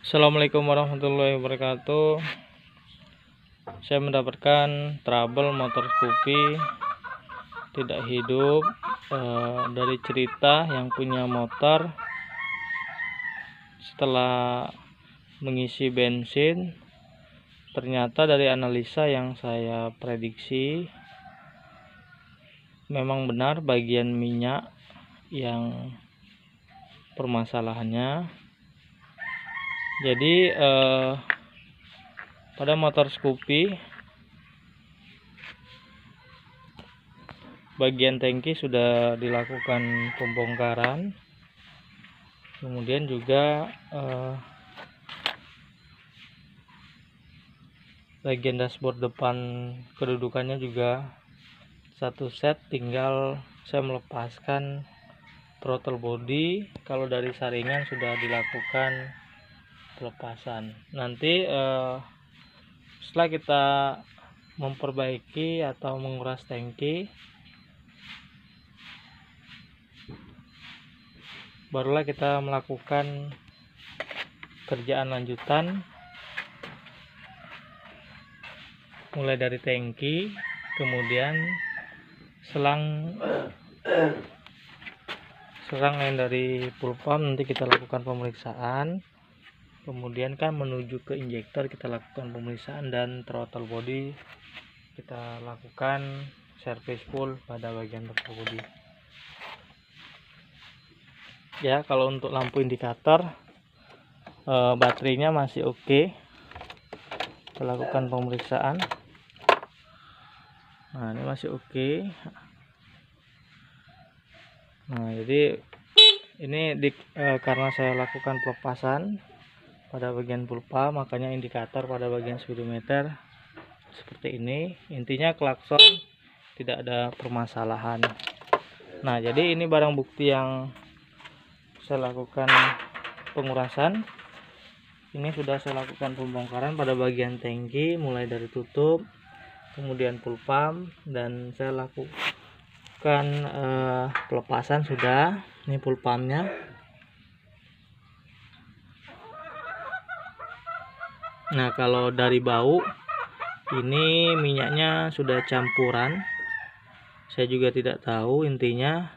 Assalamualaikum warahmatullahi wabarakatuh. Saya mendapatkan trouble motor Scoopy tidak hidup dari cerita yang punya motor. Setelah mengisi bensin, ternyata dari analisa yang saya prediksi memang benar bagian minyak yang permasalahannya. Jadi pada motor Scoopy bagian tangki sudah dilakukan pembongkaran, kemudian juga bagian dashboard depan kedudukannya juga satu set, tinggal saya melepaskan throttle body. Kalau dari saringan sudah dilakukan pelepasan. Nanti setelah kita memperbaiki atau menguras tangki, barulah kita melakukan kerjaan lanjutan, mulai dari tangki, kemudian selang yang dari full pump nanti kita lakukan pemeriksaan, kemudian kan menuju ke injektor kita lakukan pemeriksaan, dan throttle body kita lakukan servis full pada bagian throttle body. Ya, kalau untuk lampu indikator baterainya masih oke. Kita lakukan pemeriksaan. Nah, ini masih oke. Nah, jadi ini karena saya lakukan pelepasan pada bagian pulpa, makanya indikator pada bagian speedometer seperti ini. Intinya klakson tidak ada permasalahan. Nah, jadi ini barang bukti yang saya lakukan pengurasan. Ini sudah saya lakukan pembongkaran pada bagian tangki, mulai dari tutup, kemudian full pump, dan saya lakukan pelepasan sudah. Ini full pumpnya. Nah, kalau dari bau, ini minyaknya sudah campuran. Saya juga tidak tahu intinya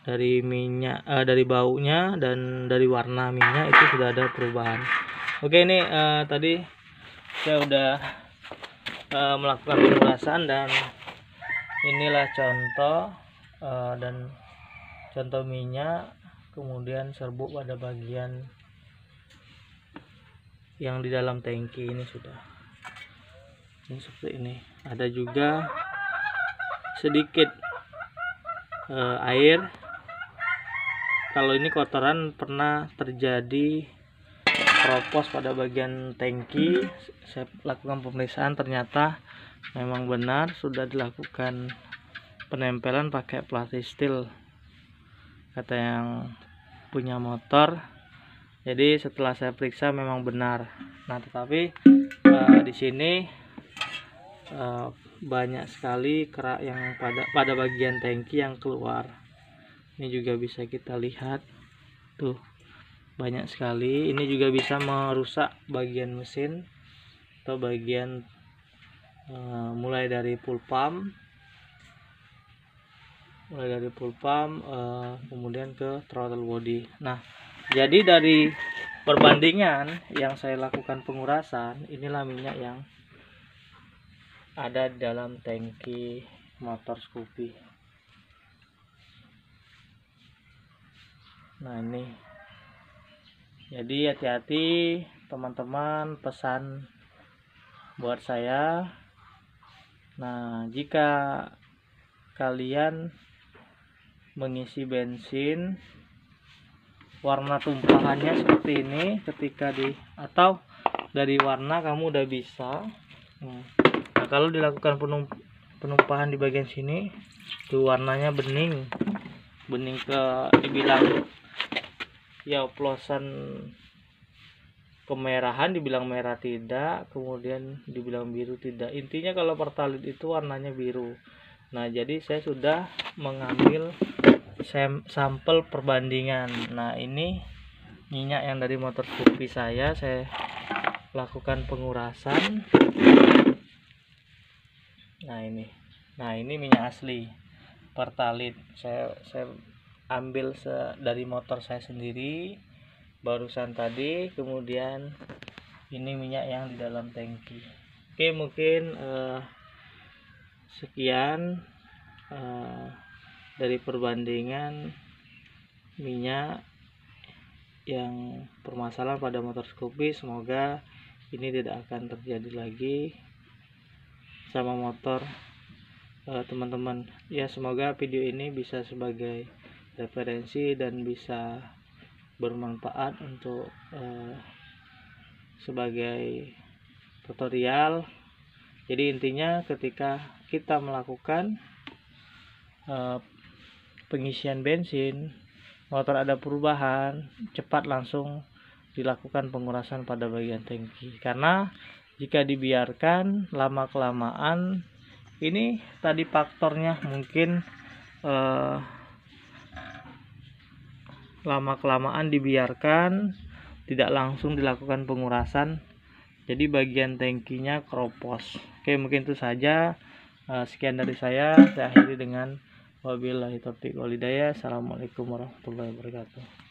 dari minyak, dari baunya dan dari warna minyak itu sudah ada perubahan. Oke, ini tadi saya udah melakukan pengurasan, dan inilah contoh minyak, kemudian serbuk pada bagian yang di dalam tangki ini sudah. Ini seperti ini. Ada juga sedikit air. Kalau ini kotoran pernah terjadi keropos pada bagian tangki. Saya lakukan pemeriksaan, ternyata memang benar sudah dilakukan penempelan pakai plastik steel, kata yang punya motor. Jadi setelah saya periksa memang benar. Nah, tetapi di sini banyak sekali kerak yang pada bagian tangki yang keluar. Ini juga bisa kita lihat tuh, banyak sekali. Ini juga bisa merusak bagian mesin atau bagian mulai dari full pump, kemudian ke throttle body. Nah, jadi dari perbandingan yang saya lakukan pengurasan, inilah minyak yang ada di dalam tangki motor Scoopy. Nah, ini. Jadi hati-hati teman-teman, pesan buat saya. Nah, jika kalian mengisi bensin warna tumpahannya seperti ini, ketika atau dari warna kamu udah bisa. Nah, kalau dilakukan penumpahan di bagian sini tuh warnanya bening dibilang ya oplosan kemerahan, dibilang merah tidak, kemudian dibilang biru tidak. Intinya kalau pertalite itu warnanya biru. Nah, jadi saya sudah mengambil sampel perbandingan. Nah, ini minyak yang dari motor Scoopy saya lakukan pengurasan. Nah ini minyak asli Pertalite, saya ambil dari motor saya sendiri barusan tadi. Kemudian ini minyak yang di dalam tangki. Oke, mungkin sekian dari perbandingan minyak yang permasalahan pada motor Scoopy. Semoga ini tidak akan terjadi lagi sama motor teman-teman ya. Semoga video ini bisa sebagai referensi dan bisa bermanfaat untuk sebagai tutorial. Jadi intinya ketika kita melakukan pengisian bensin, motor ada perubahan, cepat langsung dilakukan pengurasan pada bagian tangki. Karena jika dibiarkan lama kelamaan, ini tadi faktornya mungkin lama kelamaan dibiarkan, tidak langsung dilakukan pengurasan, jadi bagian tangkinya keropos. Oke, mungkin itu saja. Sekian dari saya akhiri dengan wabillahi taufiq wal hidayah. Assalamualaikum warahmatullahi wabarakatuh.